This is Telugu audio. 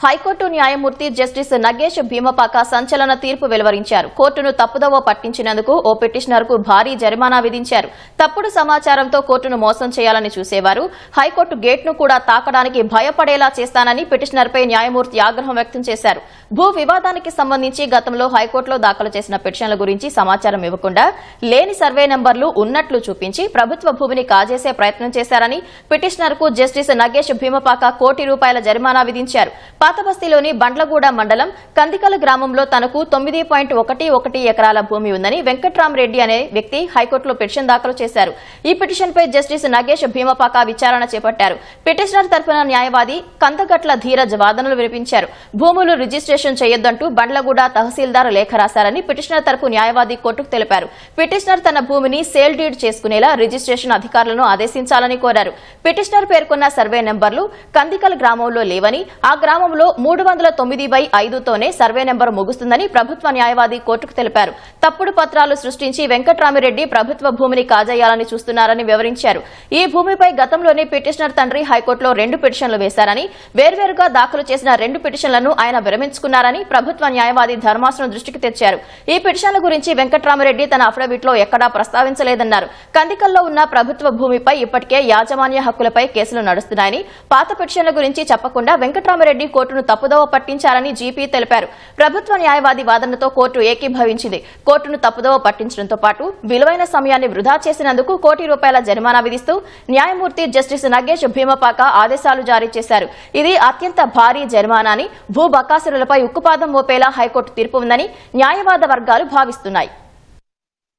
హైకోర్టు న్యాయమూర్తి జస్టిస్ నగేష్ భీమపాక సంచలన తీర్పు వెలువరించారు. కోర్టును తప్పుదోవ పట్టించినందుకు ఓ పిటిషనర్కు భారీ జరిమానా విధించారు. తప్పుడు సమాచారంతో కోర్టును మోసం చేయాలని చూసేవారు హైకోర్టు గేట్ను కూడా తాకడానికి భయపడేలా చేస్తానని పిటిషనర్పై న్యాయమూర్తి ఆగ్రహం వ్యక్తం చేశారు. భూ వివాదానికి సంబంధించి గతంలో హైకోర్టులో దాఖలు చేసిన పిటిషన్ల గురించి సమాచారం ఇవ్వకుండా లేని సర్వే నెంబర్లు ఉన్నట్లు చూపించి ప్రభుత్వ భూమిని కాజేసే ప్రయత్నం చేశారని పిటిషనర్కు జస్టిస్ నగేష్ భీమపాక ₹1 కోటి జరిమానా విధించారు. పాతబస్తీలోని బండ్లగూడ మండలం కందికల గ్రామంలో తనకు 9.11 ఎకరాల భూమి ఉందని వెంకట్రామరెడ్డి అనే వ్యక్తి హైకోర్టులో పిటిషన్ దాఖలు చేశారు. ఈ పిటిషన్పై జస్టిస్ నగేష్ భీమపాక విచారణ చేపట్టారు. పిటిషనర్ తరఫున న్యాయవాది కందగట్ల ధీరజ్ వాదనలు వినిపించారు. భూములు రిజిస్ట్రేషన్ చేయొద్దంటూ బండ్లగూడ తహసీల్దార్ లేఖ రాశారని పిటిషనర్ తరఫు న్యాయవాది కోర్టుకు తెలిపారు. పిటిషనర్ తన భూమిని సేల్ డీడ్ చేసుకునేలా రిజిస్ట్రేషన్ అధికారులను ఆదేశించాలని కోరారు. పిటిషనర్ పేర్కొన్న సర్వే నెంబర్లు కందికల్ గ్రామంలో లేవని, ఆ గ్రామంలో 309/5తోనే సర్వే నెంబర్ ముగుస్తుందని ప్రభుత్వ న్యాయవాది కోర్టుకు తెలిపారు. తప్పుడు పత్రాలు సృష్టించి వెంకట్రామిరెడ్డి ప్రభుత్వ భూమిని కాజేయాలని చూస్తున్నారని వివరించారు. ఈ భూమిపై గతంలోనే పిటిషనర్ తండ్రి హైకోర్టులో 2 పిటిషన్లు వేశారని, వేర్వేరుగా దాఖలు చేసిన 2 పిటిషన్లను ఆయన విరమించుకున్నారని ప్రభుత్వ న్యాయవాది ధర్మాసనం దృష్టికి తెచ్చారు. ఈ పిటిషన్ల గురించి వెంకట్రామిరెడ్డి తన అఫిడవిట్లో ఎక్కడా ప్రస్తావించలేదన్నారు. కందికల్లో ఉన్న ప్రభుత్వ భూమిపై ఇప్పటికే యాజమాన్య హక్కులపై కేసులు నడుస్తున్నాయని, పాత పిటిషన్ల గురించి చెప్పకుండా వెంకట్రామిరెడ్డి కోర్టును తప్పుదోవ పట్టించారని జీపీ తెలిపారు. ప్రభుత్వ న్యాయవాది వాదనతో కోర్టు ఏకీభవించింది. కోర్టును తప్పుదోవ పట్టించడంతో పాటు విలువైన సమయాన్ని వృధా చేసినందుకు ₹1 కోటి జరిమానా విధిస్తూ న్యాయమూర్తి జస్టిస్ నగేష్ భీమపాక ఆదేశాలు జారీ చేశారు. ఇది అత్యంత భారీ జరిమానాని, భూ బకాసురులపై ఉక్కుపాదం మోపేలా హైకోర్టు తీర్పు ఉందని న్యాయవాద వర్గాలు భావిస్తున్నాయి.